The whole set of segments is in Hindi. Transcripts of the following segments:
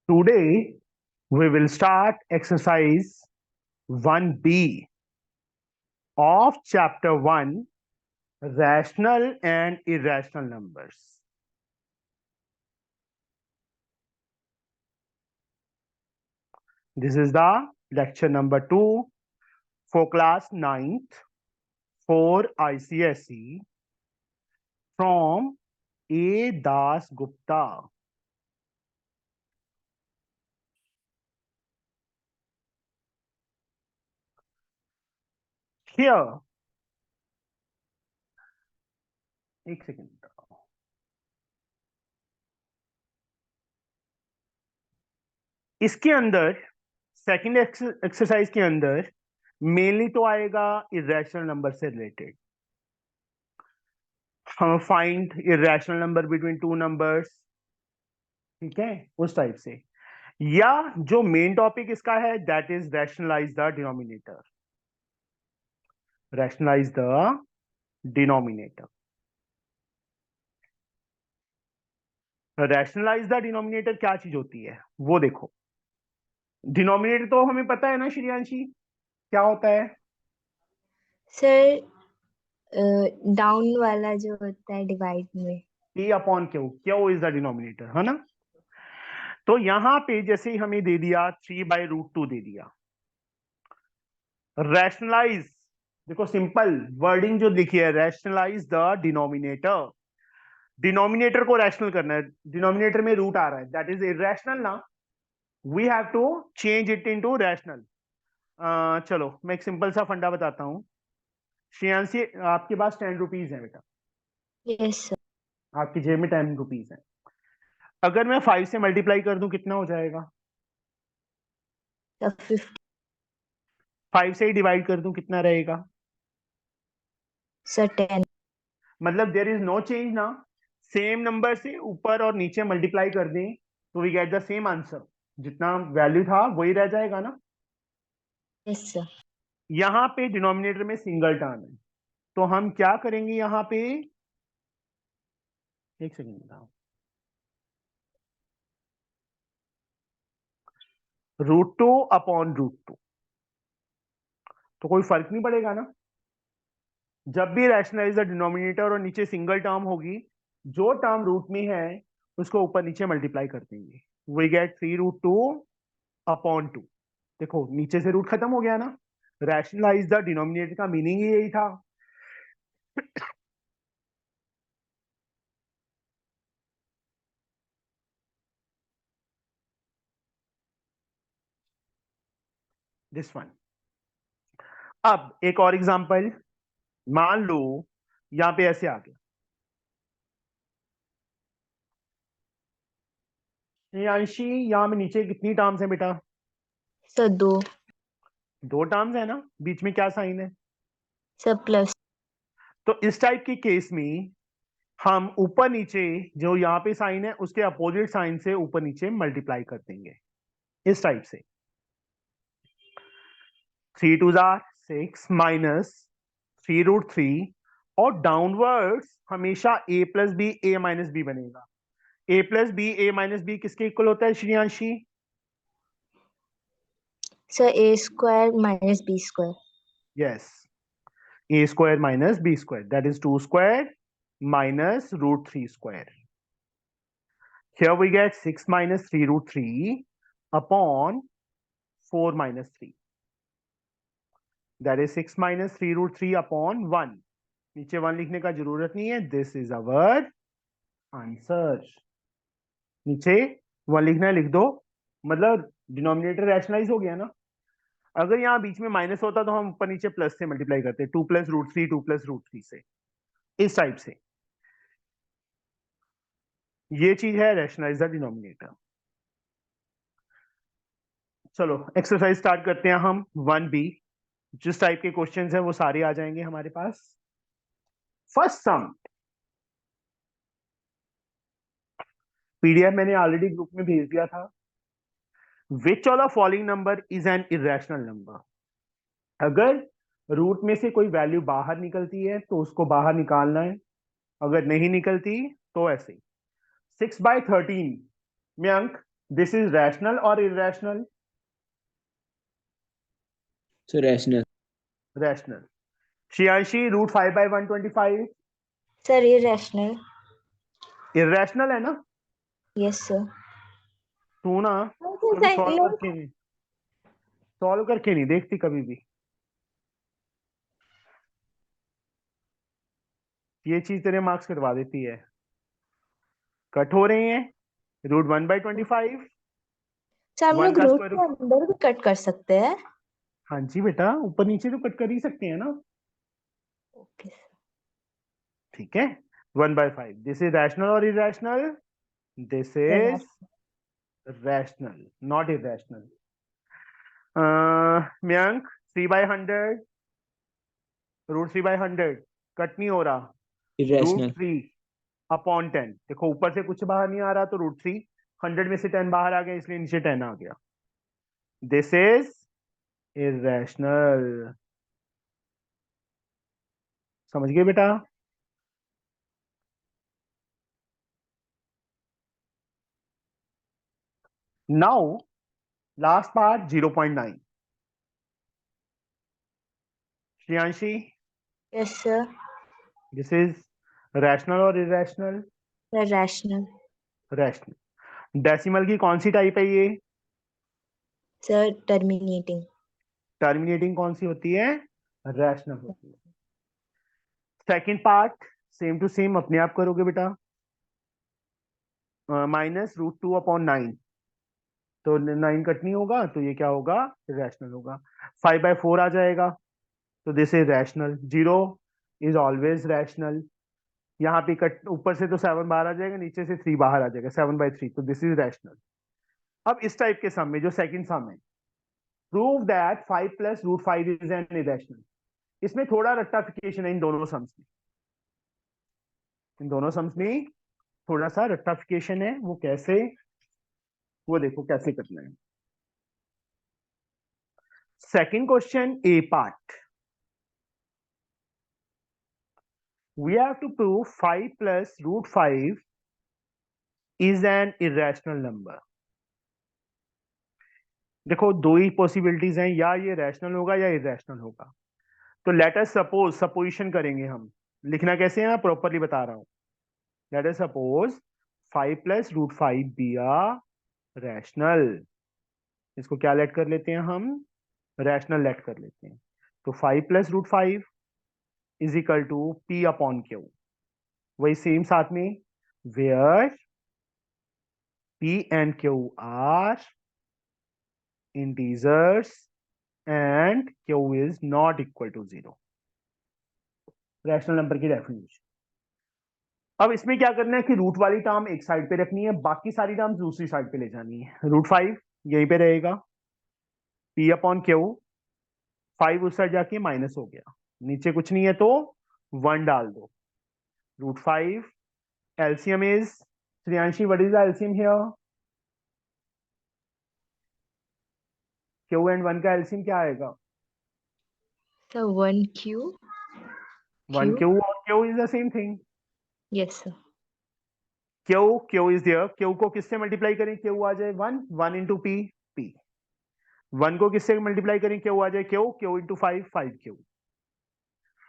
Today we will start exercise 1B of chapter 1, rational and irrational numbers. This is the lecture number 2 for class 9th for ICSE from A. Das Gupta. Here, एक सेकेंड, इसके अंदर सेकंड एक्सरसाइज के अंदर मेनली तो आएगा इरेशनल नंबर से रिलेटेड. हम find irrational number between two numbers, ठीक है, उस टाइप से. या जो मेन टॉपिक इसका है that is rationalise the denominator. Rationalise the denominator. Rationalise the denominator क्या चीज होती है वो देखो. डिनोमिनेटर तो हमें पता है ना श्रेयांशी, क्या होता है सर? डाउन वाला जो होता है डिवाइड में. P upon Q. Q is the denominator, है ना. तो यहां पे जैसे ही हमें दे दिया 3/√2 दे दिया. रैशनलाइज, देखो सिंपल वर्डिंग जो लिखी है, रैशनलाइज द डिनोमिनेटर. डिनोमिनेटर को रैशनल करना है. डिनोमिनेटर में रूट आ रहा है, दैट इज इरेशनल ना. We have to change it into rational. चलो मैं एक सिंपल सा फंडा बताता हूँ. श्रेयांशी, आपके पास 10 रुपीज है बेटा. Yes sir. आपकी जेब में 10 रुपीज है. अगर मैं 5 से मल्टीप्लाई कर दूं कितना हो जाएगा? 50. 5 से ही डिवाइड कर दूं कितना रहेगा? सर 10. मतलब देयर इज नो चेंज ना. सेम नंबर से ऊपर और नीचे मल्टीप्लाई कर दें तो we get the same answer. जितना वैल्यू था वही रह जाएगा ना. Yes sir. यहाँ पे डिनोमिनेटर में सिंगल टर्म है, तो हम क्या करेंगे यहाँ पे, एक सेकेंड बताओ. √2 अपॉन √2, तो कोई फर्क नहीं पड़ेगा ना. जब भी रैशनलाइज द डिनोमिनेटर और नीचे सिंगल टर्म होगी, जो टर्म रूट में है उसको ऊपर नीचे मल्टीप्लाई कर देंगे. We get 3√2 upon 2. देखो नीचे से रूट खत्म हो गया ना. रैशनलाइज द डिनोमिनेटर का मीनिंग ही यही था. This one. अब एक और एग्जांपल. मान लो यहां पे ऐसे आ गया. अंशी, यहां में नीचे कितनी टर्म्स है बेटा? सर 2. 2 टर्म्स है ना. बीच में क्या साइन है? Sir plus. तो इस टाइप के केस में हम ऊपर नीचे जो यहाँ पे साइन है उसके अपोजिट साइन से ऊपर नीचे मल्टीप्लाई कर देंगे इस टाइप से. 3 2 6 माइनस 3√3. और डाउनवर्ड्स हमेशा a plus b a minus b बनेगा. a plus b a minus b किसके इक्वल होता है Shreyanshi? Sir a square minus b square. Yes, a square minus b square, that is 2 square minus √3 square. Here we get 6 minus 3√3 upon 4 minus 3. That is 6 minus 3√3 upon 1. नीचे 1 लिखने का जरूरत नहीं है. This is our answer. नीचे 1 लिखना है, लिख दो. मतलब डिनोमिनेटर रैशनलाइज हो गया ना. अगर यहाँ बीच में माइनस होता तो हम ऊपर नीचे प्लस से मल्टीप्लाई करते. 2 प्लस √3 2 प्लस √3 से, इस टाइप से. ये चीज है रैशनलाइज द डिनोमिनेटर. चलो एक्सरसाइज स्टार्ट करते हैं हम 1B. जिस टाइप के क्वेश्चंस हैं वो सारे आ जाएंगे हमारे पास. फर्स्ट सम. पीडीएफ मैंने ऑलरेडी ग्रुप में भेज दिया था. Which of the following number is an irrational number. अगर रूट में से कोई वैल्यू बाहर निकलती है तो उसको बाहर निकालना है. अगर नहीं निकलती तो ऐसे. 6/13 में अंक दिस इज रैशनल और irrational? So rational. Rational. Shreyanshi √5/125 sir irrational. Irrational है ना? Yes sir. तू ना कभी सॉल्व करके नहीं देखती कभी भी। ये चीज तेरे मार्क्स कटवा देती है। कट हो रहे हैं √1/25। सर हम 1 लोग का रूट स्क्वायर। के अंदर भी कट कर सकते हैं। हाँ जी बेटा, ऊपर नीचे तो कट कर ही सकते हैं ना। Okay sir. ठीक है, 1/5। दिस इज रैशनल और irrational? This is rational, not irrational. Mayank 3/100 √3/100 cut नहीं हो रहा। Irrational. √3/10। देखो ऊपर से कुछ बाहर नहीं आ रहा तो √3, 100 में से 10 बाहर आ गया इसलिए नीचे 10 आ गया। This is irrational. समझ गए बेटा? Now last part 0.9। Shreyanshi yes sir. This is rational और इरेशनल? रैशनल। रैशनल। डेसिमल की कौन सी टाइप है ये? Sir terminating. टर्मिनेटिंग कौन सी होती है? रैशनल होती है। Second part same to same अपने आप करोगे बेटा। -√2/9 तो 9 कट नहीं होगा तो ये क्या होगा? रैशनल होगा। 5/4 आ जाएगा तो this is rational. 0 is always rational. यहाँ पे कट ऊपर से तो 7 बाहर आ जाएगा, नीचे से 3 बाहर आ जाएगा, 7/3 तो दिस इज रैशनल। अब इस टाइप के सम में जो सेकंड सम है, prove that 5 + √5 is an irrational. इसमें थोड़ा रट्टाफिकेशन है इन दोनों सम्स में। इन दोनों सम्स में थोड़ा सा रट्टाफिकेशन है। वो कैसे? वो देखो कैसे करना है। Second question A part, we have to prove 5 + √5 is an irrational number। देखो दो ही पॉसिबिलिटीज हैं, या ये रैशनल होगा या इरेशनल होगा। तो लेट अस सपोज, सपोजिशन करेंगे हम। लिखना कैसे है मैं प्रॉपरली बता रहा हूं। Late us suppose 5 + √5 B a rational. इसको क्या लेट कर लेते हैं हम? रैशनल लेट कर लेते हैं। तो 5 + √5 इज इक्वल टू P/Q। वही सेम साथ में, where P and Q are integers and Q is not equal to 0। Rational number की डेफिनेशन। अब इसमें क्या करना है कि रूट वाली टर्म एक साइड पे रखनी है, बाकी सारी टर्म दूसरी साइड पे ले जानी है। √5 यहीं पे रहेगा, P/Q। 5 उस साइड जाके माइनस हो गया, नीचे कुछ नहीं है तो 1 डाल दो। √5 LCM is, Shreyanshi what is the LCM here? Q and 1 का एलसीएम क्या आएगा? Sir 1Q। 1Q और Q is the same thing. Yes sir. Q is there. Q को किससे मल्टीप्लाई करें? Q आ जाए 1, 1 इंटू P, P। 1 को किससे मल्टीप्लाई करें? Q आ जाए Q, Q इंटू 5, 5Q।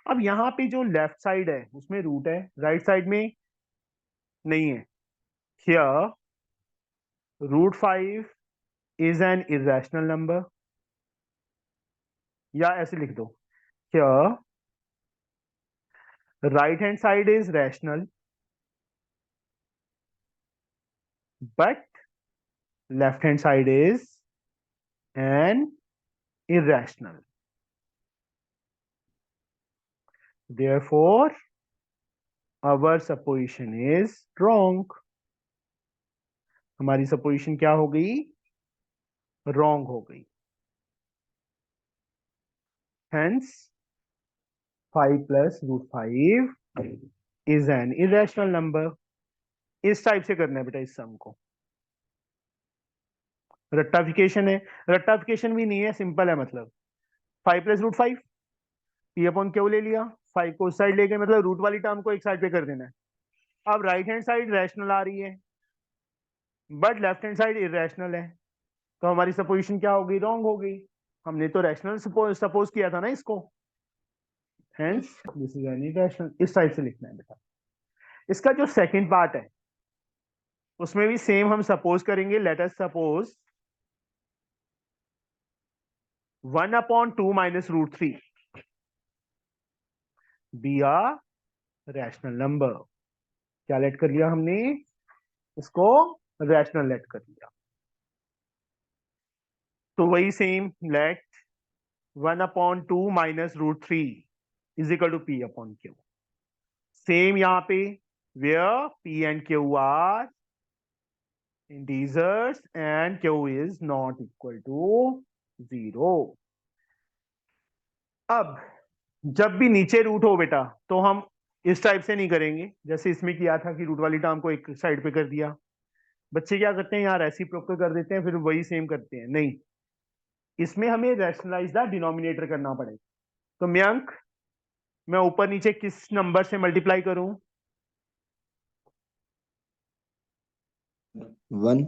अब यहाँ पे जो लेफ्ट साइड है उसमें रूट है, राइट साइड में नहीं है। Here √5 is an irrational number, या ऐसे लिख दो, here right hand side is rational but left hand side is an irrational। Therefore, our supposition is wrong। हमारी सपोजिशन क्या हो गई? रॉन्ग हो गई। Hence 5 + √5 is an irrational number। इस टाइप से करना है बेटा इस सम को। रट्टाफिकेशन है, रट्टाफिकेशन भी नहीं है, सिंपल है। मतलब 5 + √5 P/Q ले लिया, 5 को उस साइड ले गए, मतलब रूट वाली टर्म को एक साइड पे कर देना है। अब राइट हैंड साइड रैशनल आ रही है, but left hand side irrational है, तो हमारी सपोजिशन क्या होगी? रॉन्ग हो गई। हमने तो रैशनल सपोज किया था ना इसको, hence this is an irrational. इस टाइप से लिखना है बेटा। इसका जो सेकंड पार्ट है उसमें भी सेम हम सपोज करेंगे। Let us suppose 1/2 minus root 3 be a rational number. क्या लेट कर लिया हमने? इसको रैशनल लेट कर लिया। तो वही same let 1/2 minus root 3 is equal to p upon q. Same यहां पे where p and q are integers and q is not equal to 0। अब जब भी नीचे रूट हो बेटा तो हम इस टाइप से नहीं करेंगे जैसे इसमें किया था कि रूट वाली टर्म को एक साइड पे कर दिया। बच्चे क्या करते हैं, यहाँ रेसिप्रोकल कर देते हैं फिर वही सेम करते हैं। नहीं, इसमें हमें रैशनलाइज द डिनोमिनेटर करना पड़ेगा। तो मयंक, मैं ऊपर नीचे किस नंबर से मल्टीप्लाई करूं? 1।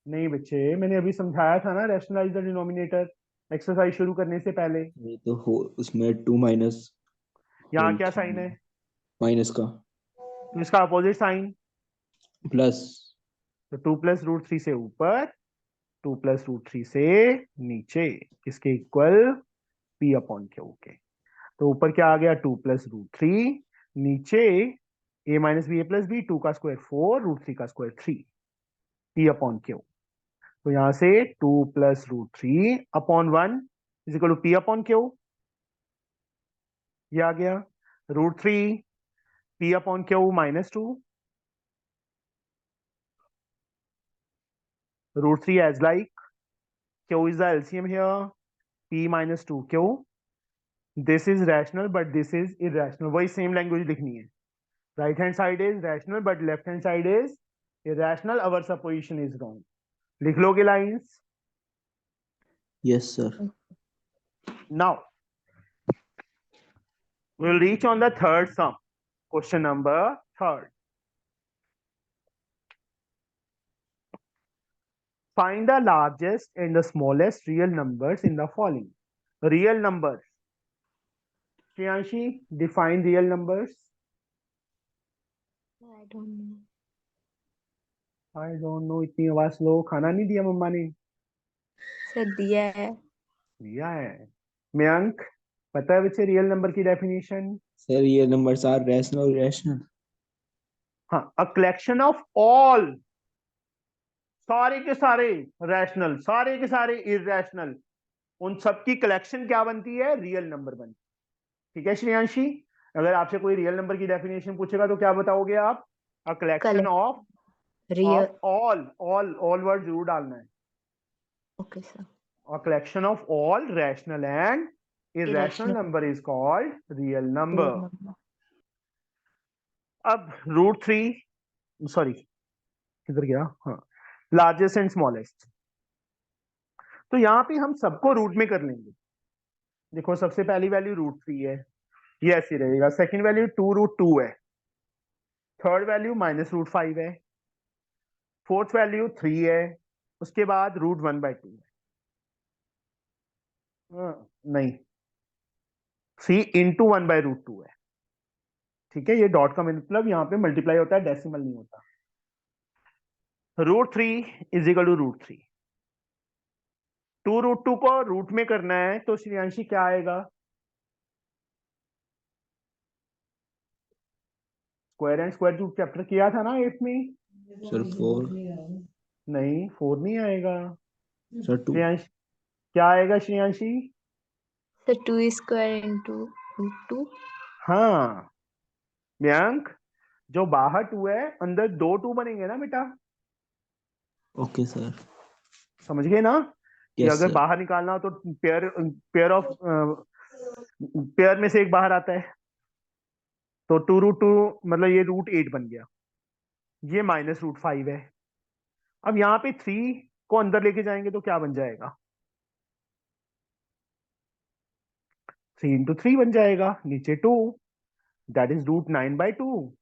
नहीं बच्चे, मैंने अभी समझाया था ना रैशनलाइज द डिनोमिनेटर एक्सरसाइज शुरू करने से पहले। ये तो हो उसमें 2 माइनस यहाँ क्या साइन है? माइनस का तो इसका अपोजिट साइन। प्लस। तो 2 प्लस रूट 3 से ऊपर, 2 प्लस रूट 3 से नीचे, किसके इक्वल? पी अपॉन क्यू के। तो ऊपर क्या आ गया? 2 प्लस रूट 3, नीचे ए माइनस बी ए प्लस बी, 2 का स्क्वायर 4, रूट 3 का स्क्वायर 3, पी अपॉन क्यू। तो यहां से 2 plus root 3 upon 1 is equal to p upon q. ये आ गया root 3 p upon q minus 2, root 3 as like q is the LCM here, p minus 2q। this is rational but this is irrational। वही सेम लैंग्वेज लिखनी है। right hand side is rational but left hand side is irrational। our supposition is wrong। लिख लोगे lines? Yes sir. now we'll reach on the third sum, question number 3rd। find the largest and the smallest real numbers in the following। real numbers, Shriyanshi, define real numbers। I don't know. I don't know। इतनी आवाज लो, खाना नहीं दिया मम्मा ने? सर दिया है। दिया है। मयंक, पता है बच्चे रियल नंबर की डेफिनेशन? सर ये नंबर्स आर रैशनल रैशनल। हाँ, अ कलेक्शन ऑफ ऑल, सारे के सारे रैशनल, सारे के सारे इररेशनल, उन सबकी कलेक्शन क्या बनती है? रियल नंबर बनती है। ठीक है श्रेयांशी, अगर आपसे कोई रियल नंबर की डेफिनेशन पूछेगा तो क्या बताओगे आप? A collection of real. All word जरूर डालना है। Okay sir. A collection of all rational and irrational number is called real number। अब रूट 3, सॉरी किधर गया? हाँ, लार्जेस्ट एंड स्मॉलेस्ट। तो यहां पे हम सबको रूट में कर लेंगे। देखो सबसे पहली वैल्यू रूट 3 है, ये ऐसी रहेगा। सेकंड वैल्यू 2√2 है। थर्ड वैल्यू माइनस रूट 5 है। फोर्थ वैल्यू 3 है। उसके बाद √1/2 है। नहीं, 3 इंटू 1/√2 है। ठीक है, ये डॉट का मतलब यहाँ पे मल्टीप्लाई होता है, डेसिमल नहीं होता। √3 इज इक्वल टू √3। 2√2 को रूट में करना है तो श्रेयांशी क्या आएगा? Square and square root chapter किया था ना 8th में? सर 4। नहीं, 4 नहीं आएगा। सर 2। श्रेयांश, क्या आएगा Shreyanshi? Sir 2 square into root 2। हाँ मयंक, जो बाहर 2 है अंदर 2 2 बनेंगे ना बेटा? Okay sir. समझ गए ना कि यस अगर सर। बाहर निकालना हो तो पेयर में से एक बाहर आता है। तो 2√2 मतलब ये √8 बन गया। ये माइनस √5 है। अब यहाँ पे 3 को अंदर लेके जाएंगे तो क्या बन जाएगा? 3 इंटू 3 बन जाएगा, नीचे 2, दैट इज √9/2।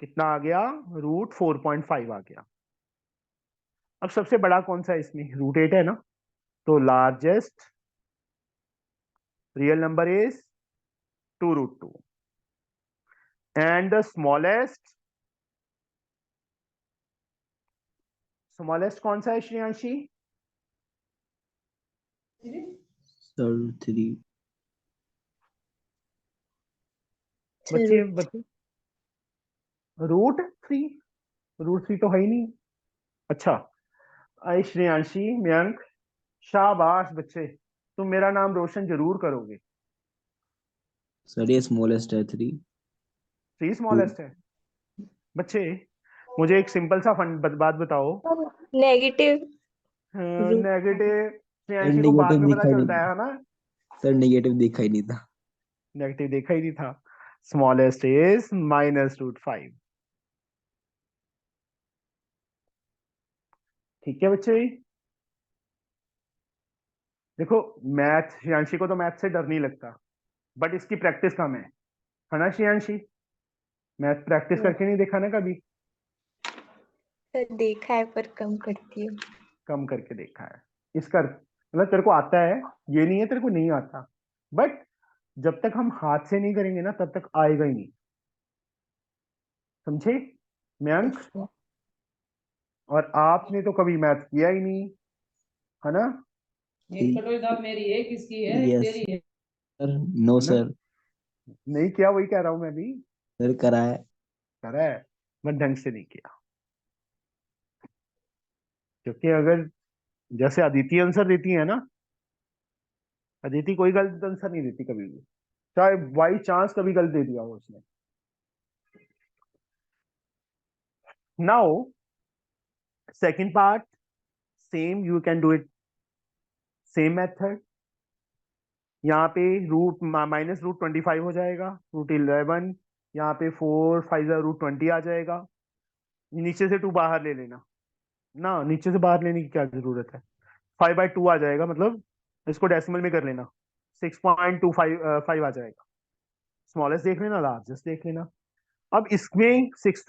कितना आ गया? √4.5 आ गया। अब सबसे बड़ा कौन सा है इसमें? रूट 8 है ना, तो largest real number is 2√2 and the smallest कौन सा है श्रेयांशी? सर 3। Sir, बच्चे root 3. √3? √3 तो है ही नहीं। अच्छा, आई श्रेयांशी, मयंक, शाबाश बच्चे, तुम मेरा नाम रोशन जरूर करोगे। सर ये स्मॉलेस्ट है 3। 3 स्मॉलेस्ट है। बच्चे मुझे एक सिंपल सा बात बताओ। Negative root. Negative sir Shreyanshi को बाद निगेटिव में पता दिखा ही नहीं चलता था। है ना? सर निगेटिव दिखा ही नहीं था। नेगेटिव देखा ही नहीं था। Smallest is -√5। ठीक है बच्चे, देखो मैथ, श्रेयांशी को तो मैथ से डर नहीं लगता, बट इसकी प्रैक्टिस कम है ना श्रेयांशी? Math practice Yeah. करके नहीं देखा ना कभी? Sir, देखा है पर कम करती हूँ. कम करके देखा है। इसका मतलब तेरे को आता है, ये नहीं है तेरे को नहीं आता, बट जब तक हम हाथ से नहीं करेंगे ना तब तक आएगा ही नहीं। समझे मयंक? Yes, sir. और आपने तो कभी मैथ किया ही नहीं, है ना? एक कटोरी दाल मेरी है, किसकी है? यस तेरी है। सर। नो है ना? सर। नहीं किया, वही कह रहा हूं मैं भी। सर करा है। करा है, मैं ढंग से नहीं किया। क्योंकि अगर जैसे अदिति आंसर देती है ना, अदिति कोई गलत आंसर नहीं देती कभी भी, चाहे बाई चांस कभी गलत दे दिया हो उसने। Now second part, same you can do it, same method. यहाँ पे -√25 हो जाएगा, √11, यहाँ पे 4 5 √20 आ जाएगा। नीचे से 2 बाहर ले लेना ना, नीचे से बाहर लेने की क्या जरूरत है? 5/2 आ जाएगा, मतलब इसको डेसिमल में कर लेना, 6.25 आ जाएगा। स्मॉलेस्ट देख लेना, लार्जेस्ट देख लेना। अब इसमें सिक्स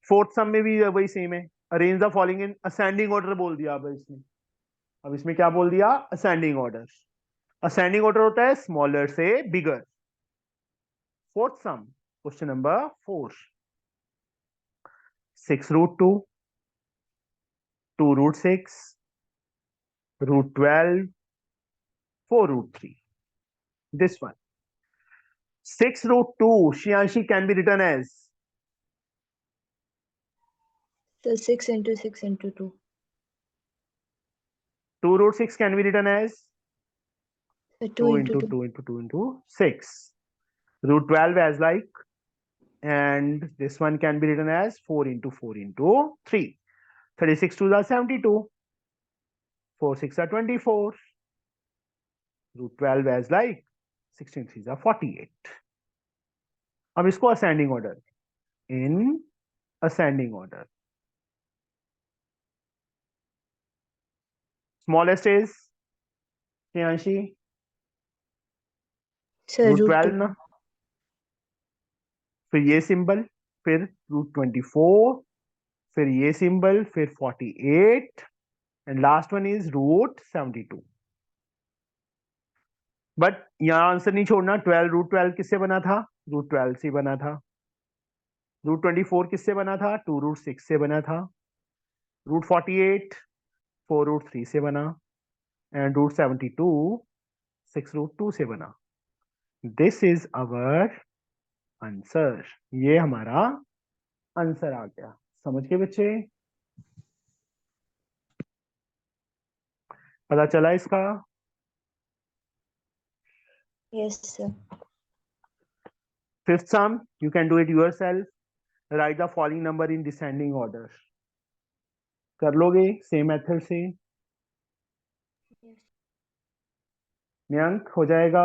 फोर्थ सम में भी वही सेम है, arrange the following in ascending order बोल दिया। अब इसमें क्या बोल दिया? Ascending order. असेंडिंग ऑर्डर होता है स्मॉलर से bigger. Fourth sum, question number 4, 6√2, 2√6, √12, 4√3. This one, 6√2, Shianshi, can be written as So 6 into 6 into 2. 2√6 can be written as So 2 2 into into 2. 2 into 2 into 6. √12 as like, and this one can be written as 4 into 4 into 3. 36 2s are 72. 4 6 are 24. √12 as like 16 3s are 48. अब इसको ascending order, in ascending order. Smallest is Shreyanshi So root √12 2. ना, फिर ये सिंबल, फिर √24, फिर ये सिंबल, फिर 48, and last one is √72। But यहां आंसर नहीं छोड़ना। √12 किससे बना था? √12 से बना था। √24 किससे बना था? 2√6 से बना था। √48 4√3 से बना, एंड √72 6√2 से बना। This is our answer. ये हमारा आंसर आ गया। समझ के बच्चे? पता चला इसका? Yes, sir. Fifth sum, you can do it yourself. Write the following number in descending order. कर लोगे सेम मेथड से? मयंक हो जाएगा?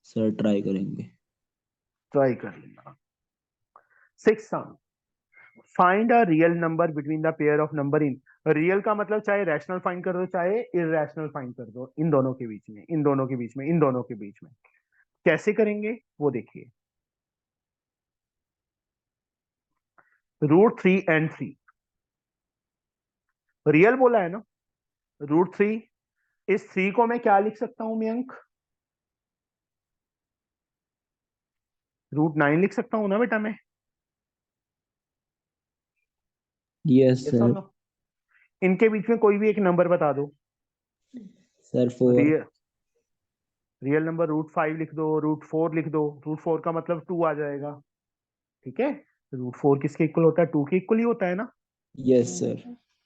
सर ट्राई करेंगे। ट्राई कर लेना। Six some, find a real number between the pair of number in. Real का मतलब चाहे रैशनल फाइंड कर दो चाहे इरैशनल फाइंड कर दो, इन दोनों के बीच में, इन दोनों के बीच में, इन दोनों के बीच में। कैसे करेंगे वो देखिए। √3 and 3, रियल बोला है ना, √3। इस 3 को मैं क्या लिख सकता हूं मयंक? √9 लिख सकता हूं ना बेटा मैं? Yes, Yes or sir. no? इनके बीच में कोई भी एक नंबर बता दो। Sir, 4. रियल रियल नंबर √5 लिख दो, √4 लिख दो। √4 का मतलब 2 आ जाएगा। ठीक है, √4 किसके इक्वल होता है? 2 के इक्वल ही होता है ना। Yes, sir.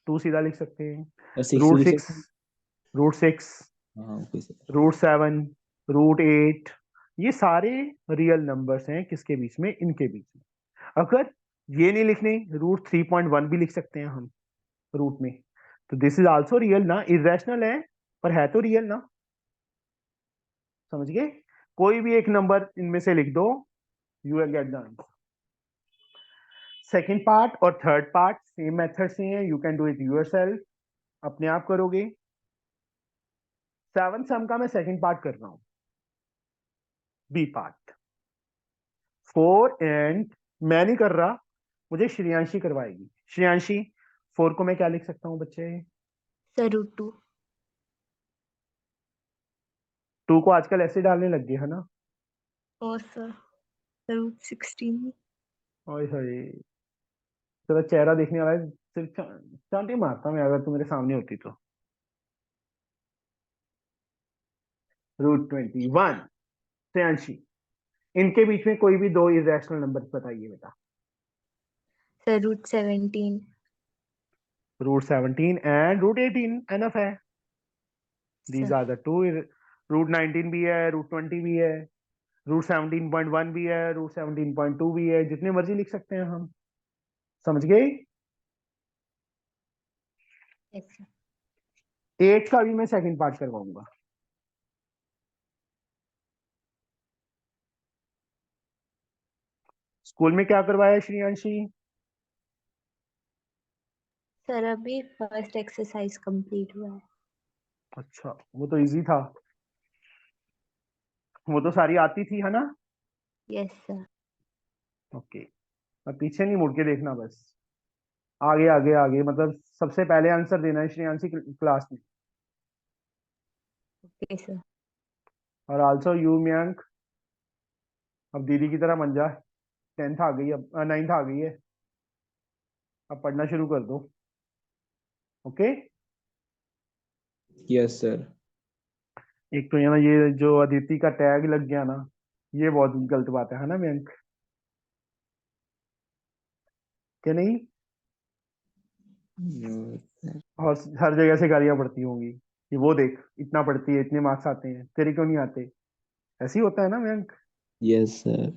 2 सीधा लिख सकते हैं। और 6 भी लिख √6 सकते हैं? √6 हाँ, okay, sir. √7 √8, ये सारे रियल नंबर्स हैं किसके बीच में? इनके बीच में। अगर ये नहीं लिखने, √3.1 भी लिख सकते हैं हम रूट में, तो दिस इज आल्सो रियल ना। इरेशनल है पर है तो रियल ना। समझ गए? कोई भी एक नंबर इनमें से लिख दो, you will get the answer. Second part और थर्ड पार्ट सेम मेथड से है, you can do it yourself, अपने आप करोगे। 7 सम का मैं सेकेंड पार्ट कर रहा हूं, बी पार्ट। 4 एंड मैं नहीं कर रहा, मुझे श्रेयांशी करवाएगी। श्रेयांशी, 4 को मैं क्या लिख सकता हूँ बच्चे? सर √2। 2 को आजकल ऐसे डालने लग गए है ना। और सर √16। ओए होए, तेरा चेहरा देखने वाला है, सिर्फ चांटी मारता मैं अगर तू मेरे सामने होती तो। √21। श्रेयांशी, इनके बीच में कोई भी दो इरेशनल नंबर बताइए बेटा। सर √17। √17 एंड √18 एनफ है। These sir are the two. √19 भी है, √20 भी है, √17.1 भी है, √17.2 भी है, जितने मर्जी लिख सकते हैं हम। समझ गए? Yes sir. 8 का भी मैं सेकंड पार्ट करवाऊंगा। स्कूल में क्या करवाया श्रेयांशी? सर अभी फर्स्ट एक्सरसाइज कंप्लीट हुआ है। अच्छा, वो तो इजी था, वो तो सारी आती थी है ना। Yes sir. ओके, अब पीछे नहीं मुड़ के देखना, बस आगे आगे आगे, मतलब सबसे पहले आंसर देना है श्रेयांशी क्लास में। Okay sir. और आल्सो यू मयंक, अब दीदी की तरह बन जा। 10th आ गई, अब 9th आ गई है, अब पढ़ना शुरू कर दो। ओके। Yes, sir. एक तो ये जो अदिति का टैग लग गया ना, ये बहुत गलत बात है ना मयंक? क्या नहीं? No, sir. और हर जगह से गालियां पड़ती होंगी कि वो देख इतना पढ़ती है, इतने मार्क्स आते हैं, तेरे क्यों नहीं आते? ऐसे ही होता है ना मयंक? Yes, sir.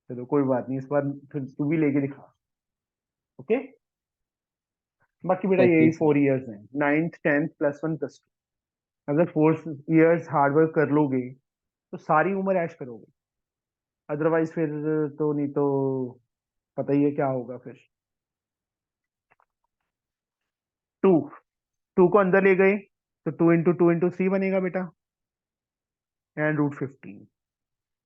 चलो कोई बात नहीं, इस बार फिर तू भी लेके दिखा। ओके। बाकी बेटा Okay, यही sir. 4 इयर्स हैं, 9th 10th +1 +2। अगर 4 इयर्स हार्डवर्क कर लोगे तो सारी उम्र ऐश करोगे, अदरवाइज फिर तो नहीं तो पता ही है क्या होगा फिर। 2 2 को अंदर ले गए तो 2 × 2 × 3 बनेगा बेटा, एंड √15।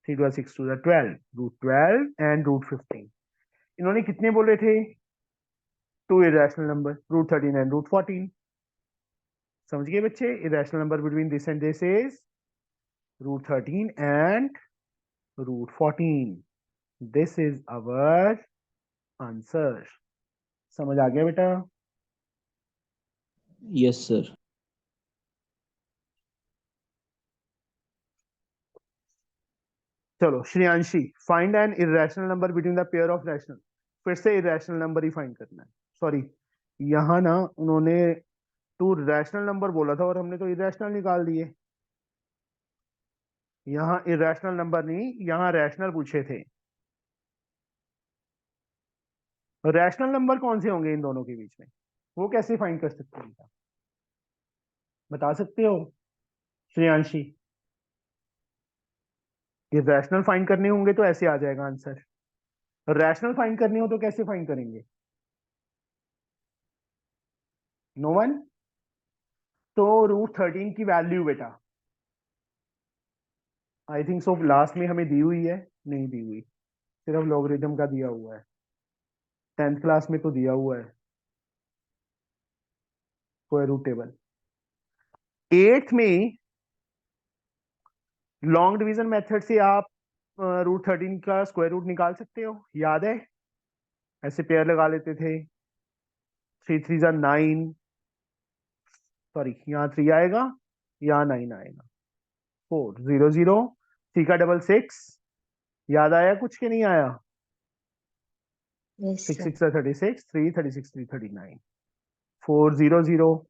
3 12 6 2 12, √12 एंड √15। इन्होंने कितने बोले थे? 2 इरेशनल नंबर, √13 एंड √14। समझ गए बच्चे? Irrational number between this and this is √13 and √14। This is our answer. समझ आ गया बेटा? Yes, sir. चलो Shreyanshi, find an irrational number between the pair of rational. फिर से इरेशनल नंबर ही फाइंड करना है। सॉरी, यहाँ ना उन्होंने 2 रैशनल नंबर बोला था और हमने तो इरेशनल निकाल दिए। यहाँ इरेशनल नंबर नहीं, यहाँ रैशनल पूछे थे। रैशनल नंबर कौन से होंगे इन दोनों के बीच में? वो कैसे फाइंड कर सकते हैं बेटा? बता सकते हो श्रेयांशी? ये रैशनल फाइंड करने होंगे तो ऐसे आ जाएगा आंसर, रैशनल फाइंड करने हो तो कैसे फाइंड करेंगे? No one? तो √13 की वैल्यू बेटा, आई थिंक सो लास्ट में हमें दी हुई है, नहीं दी हुई, सिर्फ लॉगरिथम का दिया हुआ है। 10th क्लास में तो दिया हुआ है। Square root table. 8th में लॉन्ग डिवीजन मेथड से आप रूट 13 का स्क्वायर रूट निकाल सकते हो, याद है? ऐसे पेयर लगा लेते थे, 3 3 जा 9, सॉरी यहाँ 3 आएगा, यहाँ 9 आएगा, 4 0 0, 3 का डबल 6, याद आया कुछ के नहीं आया? Yes, 6 sir. 6 are 36, 3 36 3 39, 4 0 0,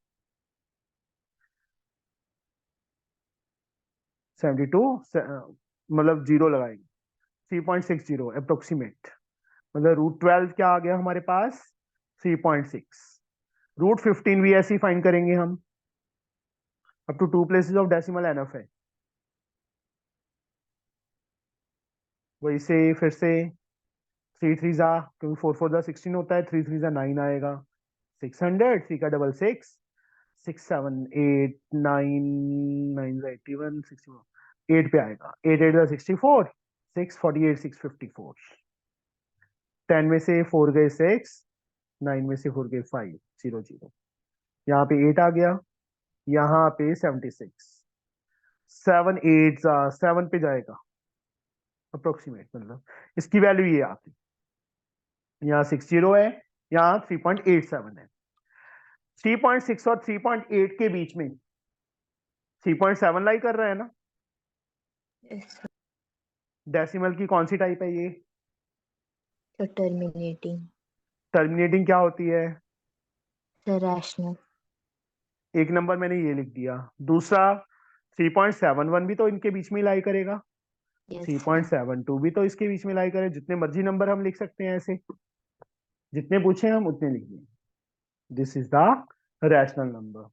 72, मतलब जीरो लगाएंगे, 3.60 अप्रोक्सीमेट, मतलब रूट 12 क्या आ गया हमारे पास? 3.6। रूट 15 भी ऐसे ही फाइंड करेंगे हम, up to 2 places of decimal enough है। वही से फिर से 3 3 जा, क्योंकि 4 4 जा 16 होता है, 3 3 जा 9 आएगा, 600, 3 का डबल 6, 6 7 8 9 9 जा 81, 61, 8 पे आएगा, 8 8 जा 64, 6 48 6 54, 10 में से 4 गए 6, 9 में से 4 गए 5 0 0, यहाँ पे 8 आ गया, यहाँ पे 76, 7 8 जा 7 पे जाएगा अप्रोक्सीमेट, मतलब इसकी वैल्यू ये आती, यहाँ 60 है, यहाँ 3.87 है। 3.6 और 3.8 के बीच में 3.7 लाई कर रहा है ना? Yes, sir. डेसिमल की कौन सी टाइप है ये? So terminating. टर्मिनेटिंग क्या होती है? The rational. एक नंबर मैंने ये लिख दिया, दूसरा 3.71 भी तो इनके बीच में लाई करेगा, Yes, sir. 3.72 भी तो इसके बीच में लाई करे, जितने मर्जी नंबर हम लिख सकते हैं, ऐसे जितने पूछे हम उतने लिख देंगे। This is the rational number.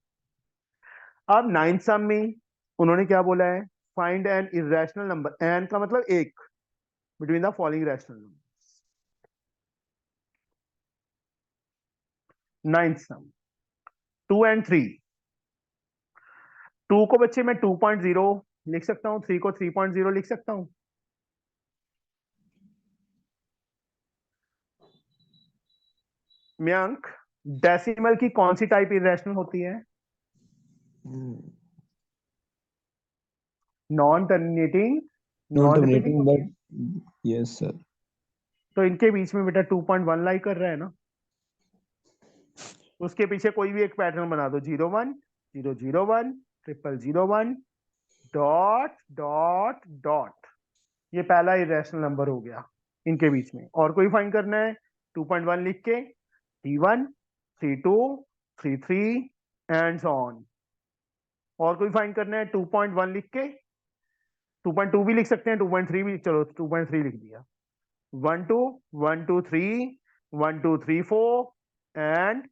अब 9th सम में उन्होंने क्या बोला है? Find an irrational number, an का मतलब एक, between the following rational number. 9th sum 2 and 3। 2 को बच्चे मैं 2.0 लिख सकता हूँ, 3 को 3.0 लिख सकता हूँ। मयंक, डेसिमल की कौन सी टाइप इरेशनल होती है? Non terminating, Not non repeating terminating, होती but है। yes, sir. तो इनके बीच में बेटा 2.1 लाई कर रहा है ना, उसके पीछे कोई भी एक पैटर्न बना दो, 0 1 0 0 1 ट्रिपल 0 1 डॉट डॉट डॉट, ये पहला इरेशनल नंबर हो गया इनके बीच में। और कोई फाइंड करना है 2.1 लिख के, 3 1 3 2 3 3 एंड सो ऑन। और कोई फाइंड करना है 2.1 लिख के, 2.2 भी लिख सकते हैं, 2.3 भी, चलो 2.3 लिख दिया, 1 2 1 2 3 1 2 3 4 and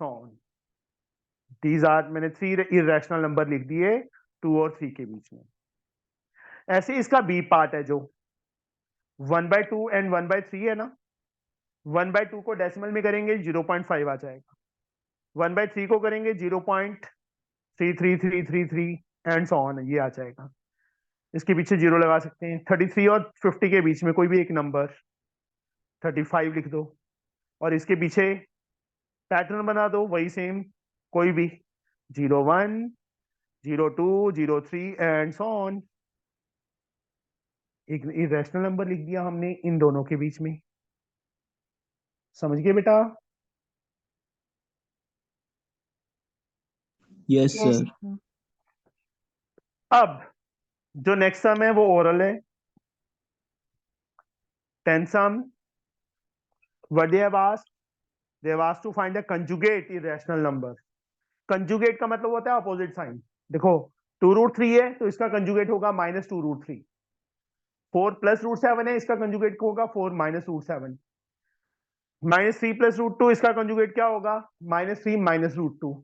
so on. These are, मैंने 3 इरेशनल नंबर लिख दिए 2 और 3 के बीच में। ऐसे इसका बी पार्ट है जो 1/2 एंड 1/3 है ना, 1/2 को डेसिमल में करेंगे 0.5 आ जाएगा, 1/3 को करेंगे 0.33333 एंड सो ऑन, ये आ जाएगा। इसके पीछे 0 लगा सकते हैं। 33 और 50 के बीच में कोई भी एक नंबर, 35 लिख दो, और इसके पीछे पैटर्न बना दो वही सेम, कोई भी 0 1 0 2 0 3 एंड सो ऑन। एक इरेशनल नंबर लिख दिया हमने इन दोनों के बीच में। समझ गए बेटा? Yes, Yes, sir. sir. अब जो नेक्स्ट सम है वो ओरल है। 10th sum, what they have asked? They have asked to find a conjugate irrational number. Conjugate का मतलब होता है अपोजिट साइन। देखो 2√3 है तो इसका कंजुगेट होगा -2√3। 4 + √7 है, इसका कंजुगेट होगा 4 - √7। -3 + √2 इसका कंजुगेट क्या होगा? -3 - √2।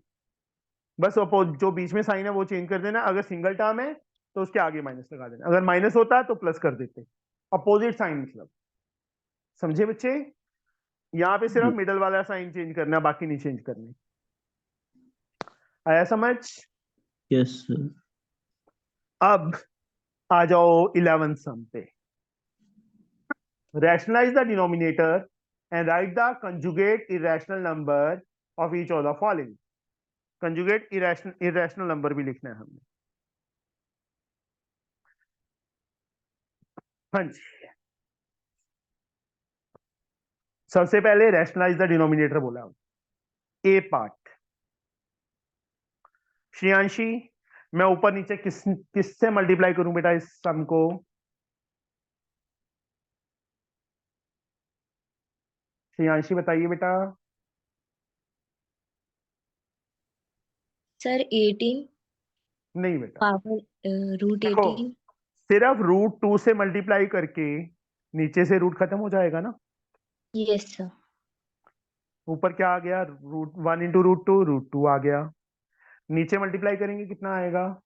बस जो बीच में साइन है वो चेंज कर देना। अगर सिंगल टर्म है तो उसके आगे माइनस लगा देना, अगर माइनस होता है तो प्लस कर देते। अपोजिट साइन मतलब, समझे बच्चे? यहाँ पे सिर्फ मिडल वाला साइन चेंज करना, बाकी नहीं चेंज करने। आया समझ? Yes, sir. अब आ जाओ 11th सम पे। Rationalise the denominator and write the conjugate irrational number of each of the following. Conjugate irrational number भी लिखना है हमने। हाँ जी, सबसे पहले रैशनलाइज द डिनोमिनेटर बोला ए पार्ट। श्रेयांशी, मैं ऊपर नीचे किससे मल्टीप्लाई करूं बेटा इस सम को? श्रेयांशी बताइए बेटा। सर 18 नहीं बेटा, पावर रूट देखो 18। सिर्फ √2 से मल्टीप्लाई करके नीचे से रूट खत्म हो जाएगा ना। Yes sir. ऊपर क्या आ गया? √1 इंटू √2, √2 आ गया। नीचे मल्टीप्लाई करेंगे कितना आएगा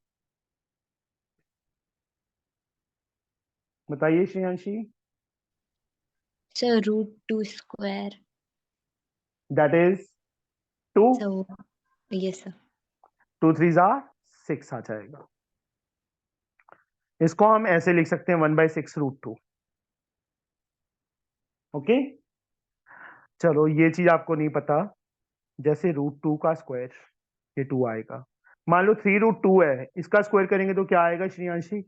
बताइए Shreyanshi. Sir √2 square. That is 2। Sir yes sir. 2 3 6 आ जाएगा। इसको हम ऐसे लिख सकते हैं 1/6 √2। ओके, चलो ये चीज आपको नहीं पता, जैसे √2 का स्क्वायर ये 2 आएगा। मान लो 3√2 है, इसका स्क्वायर करेंगे तो क्या आएगा श्रेयांशी?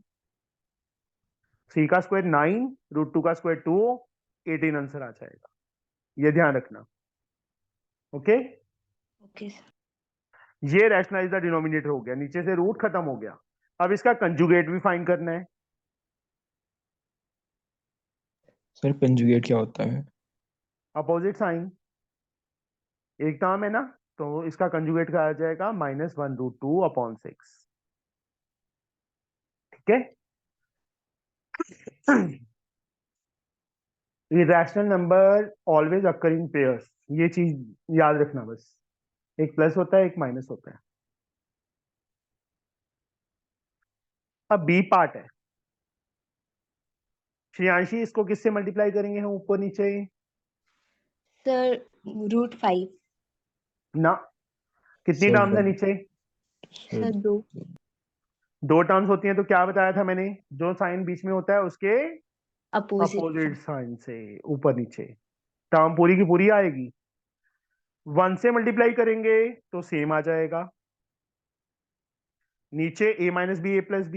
3 का स्क्वायर 9, √2 का स्क्वायर 2, 18 आंसर आ जाएगा। ये ध्यान रखना। Okay, okay sir. ये रैशनलाइज द डिनोमिनेटर हो गया, नीचे से रूट खत्म हो गया। अब इसका कंजुगेट भी फाइंड करना है। सर कंजुगेट क्या होता है? अपोजिट साइन, एक टर्म है ना, तो इसका कंजुगेट क्या आ जाएगा? -1√2/6। ठीक है। इरेशनल नंबर ऑलवेज अकर इन पेयर्स, ये चीज याद रखना बस। एक प्लस होता है, एक माइनस होता है। अब बी पार्ट है। श्रेयांशी, इसको किससे मल्टीप्लाई करेंगे हम ऊपर नीचे? सर √5। ना, कितनी सर टर्म्स है नीचे? सर 2। 2 टर्म्स होती हैं, तो क्या बताया था मैंने? जो साइन बीच में होता है उसके अपोजिट। अपोजिट साइन से ऊपर नीचे टर्म पूरी की पूरी आएगी। 1 से मल्टीप्लाई करेंगे तो सेम आ जाएगा। नीचे a-b a+b,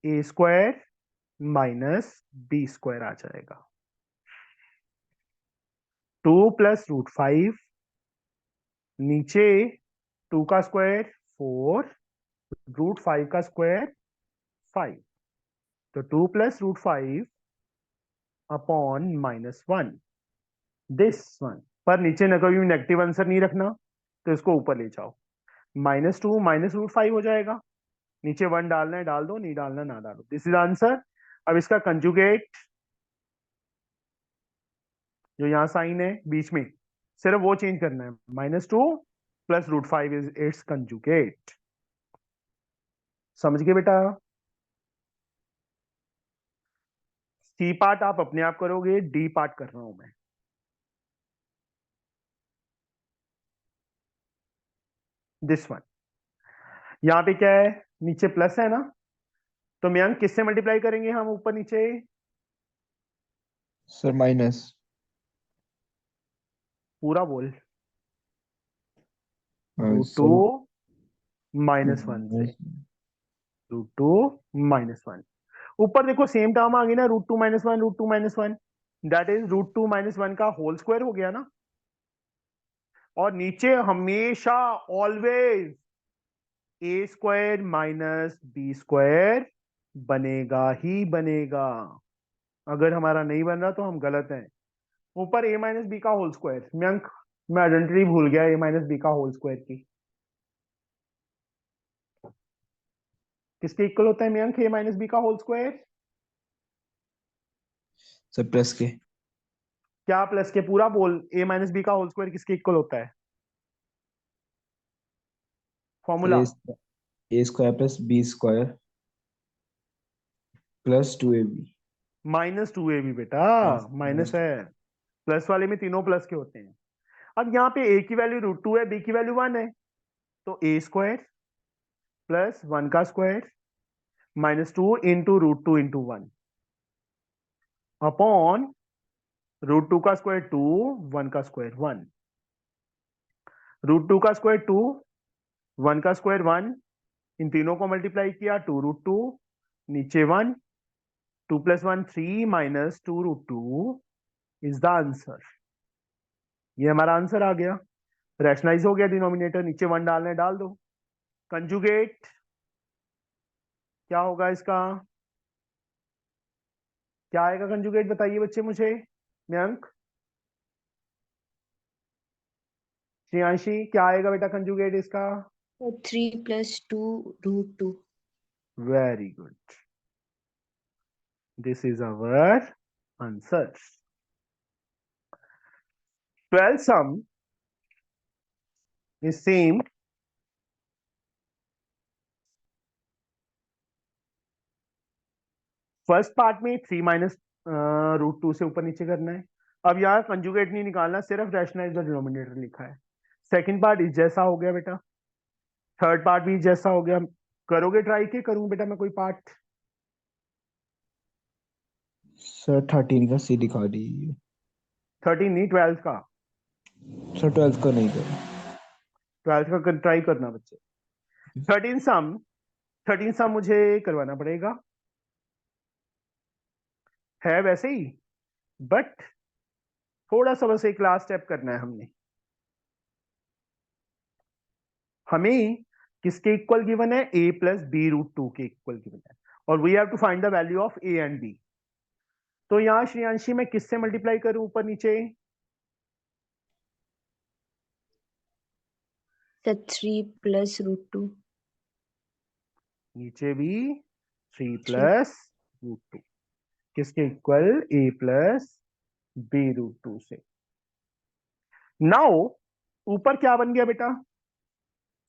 a² -b² आ जाएगा। 2 + √5, नीचे 2 का स्क्वायर 4, √5 का स्क्वायर 5, तो 2 + √5/-1 दिस वन। पर नीचे न कभी नेगेटिव आंसर नहीं रखना, तो इसको ऊपर ले जाओ। -2 -√5 हो जाएगा। नीचे 1 डालना है डाल दो, नहीं डालना ना डालो। This is answer. अब इसका कंजुगेट, जो यहाँ साइन है बीच में, सिर्फ वो चेंज करना है। -2 + √5 इज इट्स कंजुगेट। समझ गए बेटा? सी पार्ट आप अपने आप करोगे, डी पार्ट कर रहा हूं मैं। दिस वन, यहाँ पे क्या है? नीचे प्लस है ना, तो मयंक किससे मल्टीप्लाई करेंगे हम ऊपर नीचे? Sir minus. पूरा बोल। √2 सर -1 से, √2 -1। ऊपर देखो सेम टर्म आ गई ना, √2 - 1, √2 - 1, दैट इज √2 - 1 का होल स्क्वायर हो गया ना। और नीचे हमेशा ऑलवेज a² - b² बनेगा ही बनेगा। अगर हमारा नहीं बन रहा तो हम गलत हैं। ऊपर a - b का होल स्क्वायर, मैं आइडेंटिटी भूल गया a - b का होल स्क्वायर की। किसके इक्वल होता है मयंक a - b का होल स्क्वायर? सर प्लस के। क्या प्लस के? पूरा बोल। a - b का होल स्क्वायर किसके इक्वल होता है? Sir formula a² + b² + 2ab। -2ab बेटा, माइनस माइनस। है। प्लस वाले में तीनों प्लस के होते हैं। अब यहाँ पे a की वैल्यू √2 है, b की वैल्यू 1 है, तो a² + 1 का स्क्वायर -2 इंटू √2 इंटू 1 अपॉन √2 का स्क्वायर 2, 1 का स्क्वायर 1। √2 का स्क्वायर 2, 1 का स्क्वायर 1, इन तीनों को मल्टीप्लाई किया 2√2, नीचे 1, 2 + 1 3 माइनस 2√2 इज द आंसर। ये हमारा आंसर आ गया, रैशनलाइज हो गया डिनोमिनेटर, नीचे 1 डालना है डाल दो। कंजुगेट क्या होगा इसका, क्या आएगा कंजुगेट बताइए बच्चे मुझे। मयंक, श्रेयांशी क्या आएगा बेटा कंजुगेट इसका। 3 + 2√2. Very good, this is our answer. 12th sum is same first part में 3 माइनस √2 से ऊपर नीचे करना है। अब यहाँ कंजुगेट नहीं निकालना, सिर्फ रैशनलाइज द डिनोमिनेटर लिखा है। सेकंड पार्ट इस जैसा हो गया बेटा, थर्ड पार्ट भी इस जैसा हो गया। करोगे ट्राई के करूं बेटा मैं कोई पार्ट। सर 13 का सी दिखा दीजिए। 13 नहीं 12 का, सर 12 का नहीं कर। 12 का ट्राई करना बच्चे। 13 सम मुझे करवाना पड़ेगा, है वैसे ही, बट थोड़ा सा बस एक लास्ट स्टेप करना है हमने। हमें किसके इक्वल गिवन है, a + b√2 के इक्वल गिवन है, और we have to find the value of a and b। तो यहां श्रेयांशी मैं किससे मल्टीप्लाई करूं ऊपर नीचे। So 3 + √2. नीचे भी 3 3. + √2 किसके इक्वल, a + b√2 से। नाउ ऊपर क्या बन गया बेटा,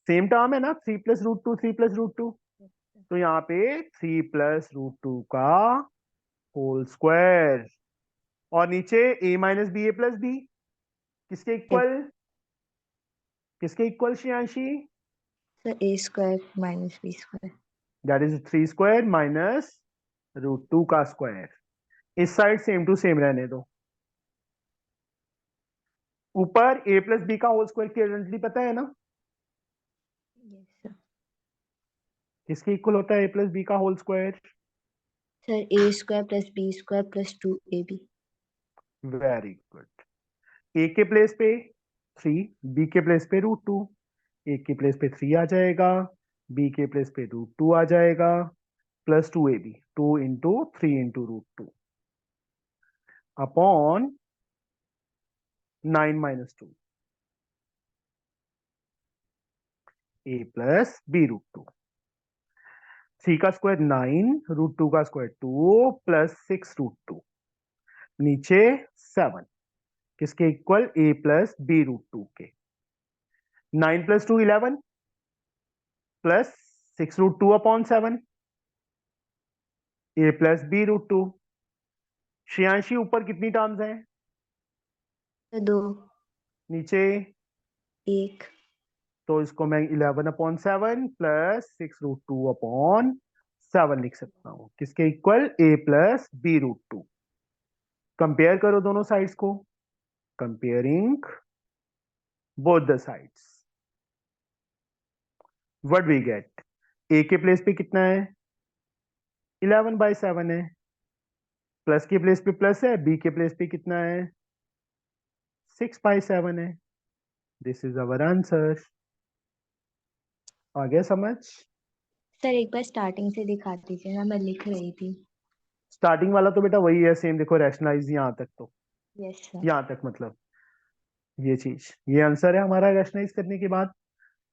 सेम टर्म है ना, 3 + √2 3 + √2, तो यहाँ पे 3 + √2 का होल स्क्वायर, और नीचे a - b a + b किसके इक्वल, किसके equal Shreyanshi. So a square minus b square. That is 3 square minus √2 का स्क्वायर। इस साइड सेम टू सेम रहने दो। ऊपर a + b का होल स्क्वायर क्लियरली पता है ना, Yes, sir. किसके इक्वल होता है a + b का whole square. Sir, a square + b square + 2ab. Very good, a के प्लेस पे 3, b के प्लेस पे √2, a के प्लेस पे 3 आ जाएगा, b के प्लेस पे √2 आ जाएगा, plus 2ab, 2 × 3 × √2 upon 9 - 2 a + b√2। 3 का स्क्वायर 9, √2 का स्क्वायर 2 प्लस 6 √2, नीचे 7 किसके इक्वल, a + b√2 के। 9 + 2 11 plus 6 √2 upon 7 a + b√2। Shreyanshi ऊपर कितनी टर्म्स हैं, So 2, नीचे, 1. तो इसको मैं 11/7 प्लस 6 √2 अपॉन 7 लिख सकता हूं, किसके इक्वल, a + b√2। कंपेयर करो दोनों साइड्स को, comparing both the sides, what we get, a के प्लेस पे कितना है, 11/7 है, प्लस के प्लेस पे प्लस है, b के प्लेस पे कितना है, 6/7 है। This is our answer. आ गया समझ। सर एक बार स्टार्टिंग से दिखा दीजिए ना, मैं लिख रही थी। स्टार्टिंग वाला तो बेटा वही है सेम, देखो रैशनलाइज यहाँ तक, तो यस सर। यहाँ तक मतलब ये चीज, ये आंसर है हमारा रैशनलाइज करने के बाद।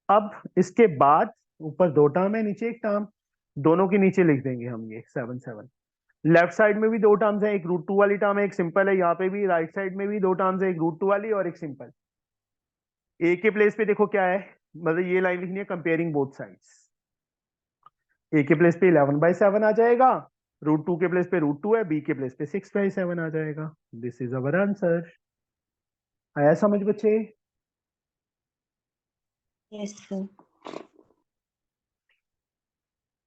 अब इसके बाद ऊपर 2 टर्म है, नीचे 1 टर्म, दोनों के नीचे लिख देंगे हम ये 7 7। लेफ्ट साइड में भी 2 टर्म्स है, एक √2 वाली टर्म है, एक सिंपल है। यहाँ पे भी राइट साइड में भी 2 टर्म्स है, एक √2 वाली और एक सिंपल। ए के प्लेस पे देखो क्या है, मतलब ये लाइन लिखनी है कंपेयरिंग बोथ साइड्स। ए के प्लेस पे 11/7 आ जाएगा, √2 के प्लेस पे √2 है, बी के प्लेस पे 6/7 आ जाएगा। This is our answer. आया समझ बच्चे। Yes sir.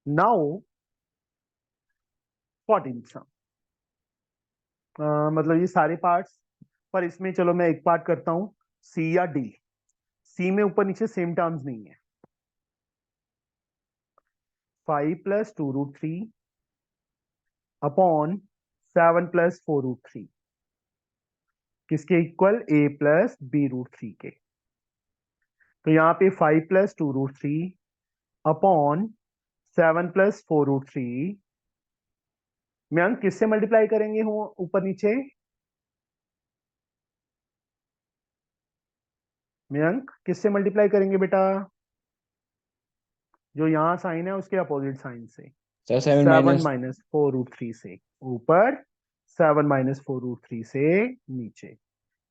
नाउ 14th सम, मतलब ये सारे पार्ट्स, पर इसमें चलो मैं एक पार्ट करता हूं, सी या डी। सी में ऊपर नीचे सेम टर्म्स नहीं है, 5 प्लस 2√3 अपॉन 7 प्लस 4√3 किसके इक्वल? a प्लस b√3 के। तो यहाँ पे 5 प्लस 2√3 अपॉन 7 प्लस 4√3 में अंक किससे मल्टीप्लाई करेंगे हो ऊपर नीचे? में अंक किससे मल्टीप्लाई करेंगे बेटा? जो यहाँ साइन है उसके अपोजिट साइन से। सर 7 7 माइनस 4√3 से ऊपर, 7 माइनस 4√3 से नीचे,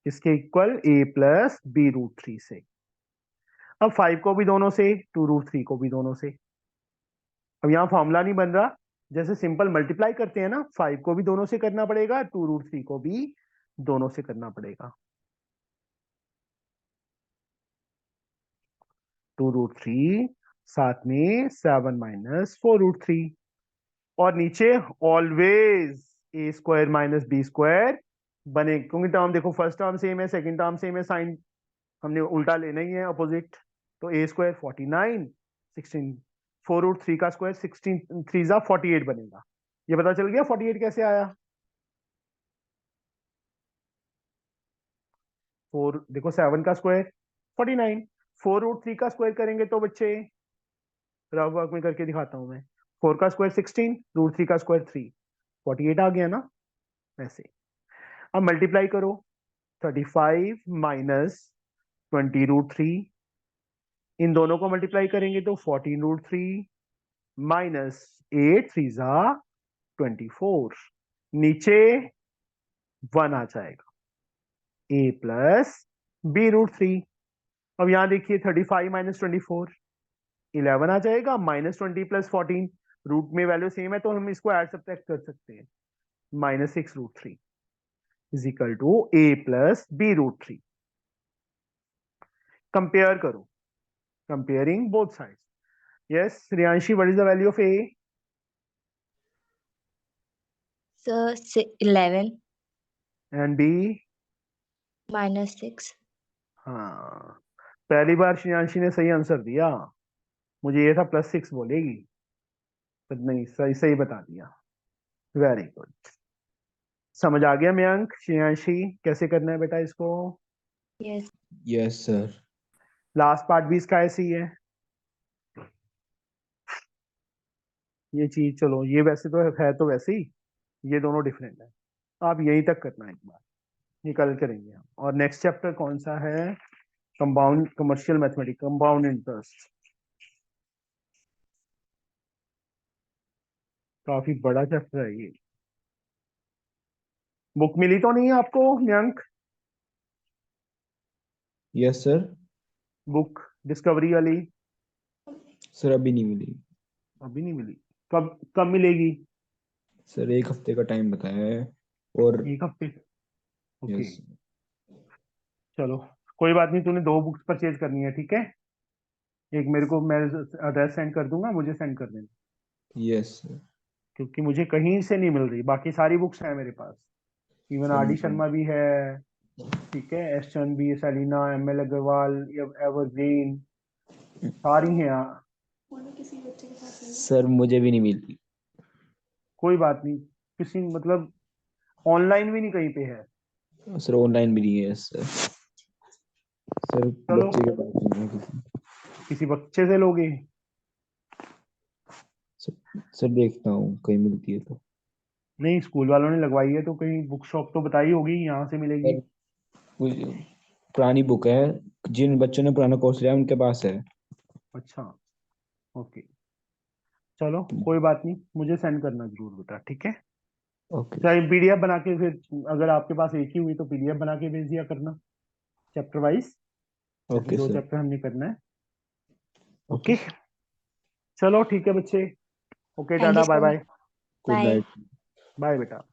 इसके इक्वल a प्लस b√3 से। अब 5 को भी दोनों से, 2√3 को भी दोनों से। अब यहाँ फॉर्मूला नहीं बन रहा, जैसे सिंपल मल्टीप्लाई करते हैं ना, 5 को भी दोनों से करना पड़ेगा, 2√3 को भी दोनों से करना पड़ेगा। 2√3 साथ में 7 माइनस 4√3 और नीचे ऑलवेज a² माइनस b² बने, क्योंकि टर्म देखो फर्स्ट टर्म सेम है, सेकंड टर्म सेम है, साइन हमने उल्टा लेना ही है, अपोजिट। तो a² 49, 16 4√3 का स्क्वायर 16 3 जा 48 बनेगा। ये पता चल गया 48 कैसे आया? 4 देखो 7 का स्क्वायर 49, 4√3 का स्क्वायर करेंगे तो बच्चे रफ वर्क में करके दिखाता हूं मैं। 4 का स्क्वायर 16, √3 का स्क्वायर 3, 48 आ गया ना ऐसे। अब मल्टीप्लाई करो, 35 माइनस 20√3, इन दोनों को मल्टीप्लाई करेंगे तो 14√3 माइनस 8 3 जा 24, नीचे 1 आ जाएगा, a प्लस b√3। अब यहां देखिए 35 माइनस 24 11 आ जाएगा, माइनस 20 प्लस 14, रूट में वैल्यू सेम है तो हम इसको ऐड सब्ट्रैक्ट कर सकते हैं, minus 6√3 is equal to a plus b√3। Compare करो, comparing both sides. Yes Riyanshi, what is the value of a? So 11 and b? minus 6. हाँ, पहली बार श्रेयांशी ने सही आंसर दिया, मुझे ये था +6 बोलेगी, पर नहीं, सही सही बता दिया। वेरी गुड, समझ आ गया मयंक? श्रेयांशी कैसे करना है बेटा इसको? Yes. Yes sir. Last part भी इसका ऐसे ही है, ये चीज चलो ये वैसे तो है तो वैसे ही, ये दोनों डिफरेंट है। आप यहीं तक करना है, एक बार निकल करेंगे हम। और नेक्स्ट चैप्टर कौन सा है? Compound commercial mathematics, compound interest. काफी बड़ा चैप्टर है ये। बुक मिली तो नहीं है आपको Mayank? Yes sir. Book discovery वाली सर अभी नहीं मिली अभी नहीं मिली, कब कब मिलेगी? सर, 1 हफ्ते का टाइम बताया है। और 1 हफ्ते? ओके यस चलो कोई बात नहीं, तूने 2 बुक्स परचेज करनी है, ठीक है? एक मेरे को, मैं एड्रेस सेंड कर दूंगा, मुझे सेंड कर देना, यस सर। क्योंकि मुझे कहीं से नहीं मिल रही। बाकी सारी बुक्स हैं मेरे पास, even sir R D Sharma भी है, ठीक है, एस चंद भी, Selina, M L Agarwal, Evergreen, सारी हैं यहाँ। सर मुझे भी नहीं मिली। कोई बात नहीं, किसी मतलब ऑनलाइन भी नहीं कहीं पे है। सर ऑनलाइन भी नहीं है सर। सर चलो बच्चे के पास नहीं है किसी। किसी बच्चे से लोगे? सर देखता हूँ कहीं मिलती है तो। नहीं, स्कूल वालों ने लगवाई है तो कहीं बुक शॉप तो बताई होगी, यहाँ से मिलेगी। सर कोई पुरानी बुक है, जिन बच्चों ने पुराना कोर्स लिया उनके पास है। अच्छा ओके, चलो कोई बात नहीं, मुझे सेंड करना जरूर बेटा, ठीक है? ओके चाहे पीडीएफ बना के, फिर अगर आपके पास एक ही हुई तो पीडीएफ बना के भेज दिया करना, चैप्टर वाइज, जैसे ओके 2 सर। चैप्टर हमने करना है। ओके ओके चलो ठीक है बच्चे, ओके Thank you टाटा, bye so much. Bye. Good Bye. Night. Bye बेटा।